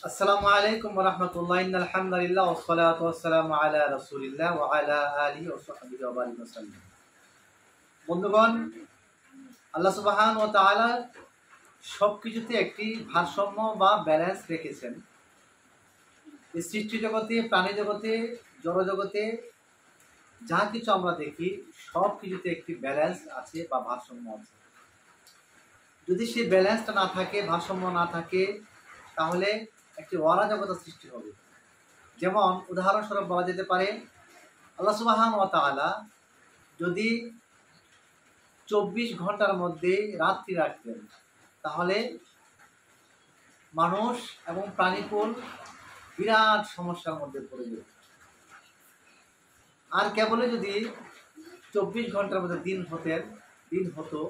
আসসালামু আলাইকুম ওয়া রাহমাতুল্লাহি ইন্নাল হামদুলিল্লাহ ওয়াস সালাতু ওয়াস সালামু আলা রাসূলিল্লাহ ওয়া আলা আলিহি ওয়া সাহবিহি ওয়া বারিক ওয়াসাল্লাম। বন্ধুগণ, আল্লাহ সুবহানাহু ওয়া তাআলা সবকিছুতে একটি ভারসাম্য বা ব্যালেন্স রেখেছেন। এই সৃষ্টি জগতে, প্রাণী জগতে, জড়জগতে যা কিছু আমরা দেখি সব কিছুতে একটি ব্যালেন্স আছে বা ভারসাম্য আছে। যদি সেই ব্যালেন্সটা না থাকে, ভারসাম্য না থাকে, তাহলে একটি অরাজকতা সৃষ্টি হবে। যেমন উদাহরণস্বরূপ বলা যেতে পারে, আল্লাহ সুবহানাহু ওয়া তাআলা যদি 24 ঘন্টার মধ্যে রাত্রি রাখতেন, তাহলে মানুষ এবং প্রাণীকুল বিরাট সমস্যার মধ্যে পড়ে যেত। আর কেবলই যদি 24 ঘন্টার মধ্যে দিন হতো,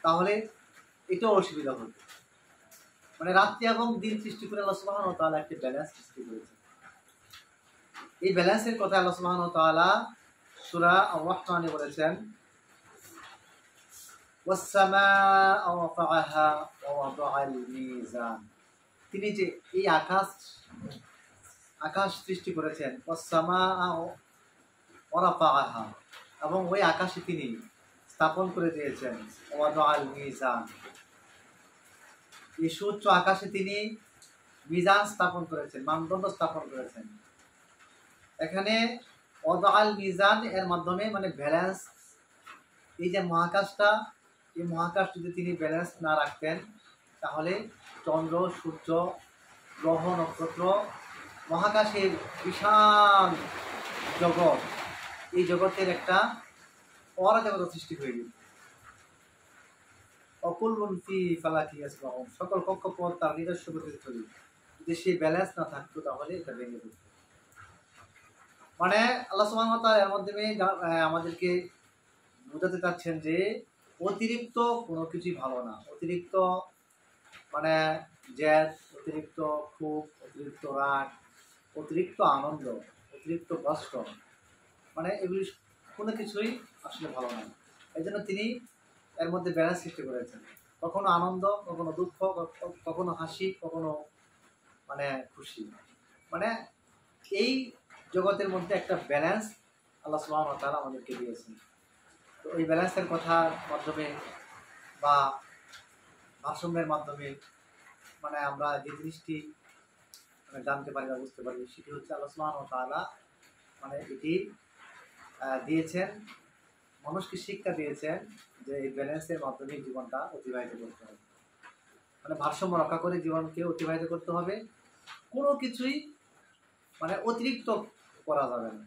তাহলে এটাও অসুবিধা হতো। মানে রাত্রি এবং দিন সৃষ্টি করে আল্লাহ সুবহানাহু ওয়া তাআলা একটি ব্যালেন্স সৃষ্টি করেছেন। এই ব্যালেন্সের কথা আল্লাহ সুবহানাহু ওয়া তাআলা সূরা আর-রাহমানে বলেছেন, ওয়াস-সামাআ রাফা'আহা ওয়া ওয়াদা'আল মিজান। তিনি যে এই আকাশ সৃষ্টি করেছেন, ওয়াস-সামাআ ওয়া রাফা'আহা, এবং ওই আকাশে তিনি স্থাপন করে দিয়েছেন ওয়া ওয়াদা'আল মিজান। এই সুউচ্চ আকাশে তিনি মিজান স্থাপন করেছেন, মানদণ্ড স্থাপন করেছেন। এখানে ওয়াদা'আল মিজান এর মাধ্যমে মানে ব্যালেন্স। এই যে মহাকাশটা, এই মহাকাশ যদি তিনি ব্যালেন্স না রাখতেন, তাহলে চন্দ্র, সূর্য, গ্রহ, নক্ষত্র, মহাকাশের বিশাল জগৎ, এই জগতের একটা অরাজকতা সৃষ্টি হয়ে যেত। অকুল্লুন ফি ফালাকি ইয়াসবাহুন, সকল কক্ষপথ তার নিজস্ব গতিতে চলে। যদি সেই ব্যালেন্স না থাকতো, তাহলে এটা ভেঙে যেত। মানে আল্লাহ সুবহানাহু ওয়া তাআলা এর মাধ্যমে আমাদেরকে বোঝাতে চাচ্ছেন যে অতিরিক্ত কোনো কিছুই ভালো না। অতিরিক্ত মানে জেদ, অতিরিক্ত ক্ষোভ, অতিরিক্ত রাগ, অতিরিক্ত আনন্দ, অতিরিক্ত কষ্ট, মানে এগুলি কোনো কিছুই আসলে ভালো না। এই জন্য তিনি এর মধ্যে ব্যালেন্স সৃষ্টি করেছেন। কখনো আনন্দ, কখনো দুঃখ, কখনো হাসি, কখনো মানে খুশি। মানে এই জগতের মধ্যে একটা ব্যালেন্স আল্লাহ সুবহানাহু ওয়া তাআলা আমাদেরকে দিয়েছেন। তো এই ব্যালেন্সের কথার মাধ্যমে বা ভারসাম্যের মাধ্যমে মানে আমরা যে জিনিসটি মানে জানতে পারি বা বুঝতে পারি, সেটি হচ্ছে আল্লাহ সুবহানাহু ওয়া তাআলা মানে এটি দিয়েছেন, মানুষকে শিক্ষা দিয়েছেন যে এই ব্যালেন্সের মাধ্যমে জীবনটা অতিবাহিত করতে হবে। মানে ভারসাম্য রক্ষা করে জীবনকে অতিবাহিত করতে হবে। কোনো কিছুই মানে অতিরিক্ত করা যাবে না।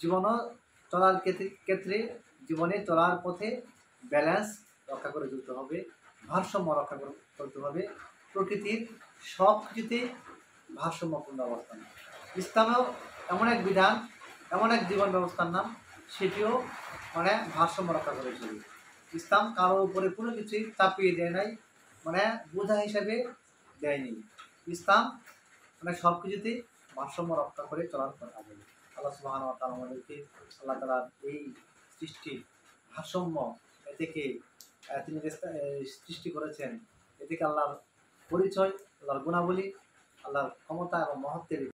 জীবনও চলার ক্ষেত্রে জীবনে চলার পথে ব্যালেন্স রক্ষা করে চলতে হবে, ভারসাম্য রক্ষা করতে হবে। প্রকৃতির সব কিছুতে ভারসাম্যপূর্ণ অবস্থান। ইসলামেও এমন এক বিধান, এমন এক জীবন ব্যবস্থার নাম, সেটিও মানে ভারসাম্য রক্ষা করে চলবে। ইসলাম কারোর উপরে কোনো কিছুই চাপিয়ে দেয় নাই, মানে বোঝা হিসাবে দেয়নি। ইসলাম মানে সব কিছুতেই ভারসাম্য রক্ষা করে চলার কথা বলে। আল্লাহ সুবহানাহু ওয়া তাআলা আমাদেরকে আল্লাহ তাআলার এই সৃষ্টির ভারসাম্য, এ থেকে তিনি যে সৃষ্টি করেছেন, এ থেকে আল্লাহর পরিচয়, আল্লাহর গুণাবলী, আল্লাহর ক্ষমতা এবং মহত্বের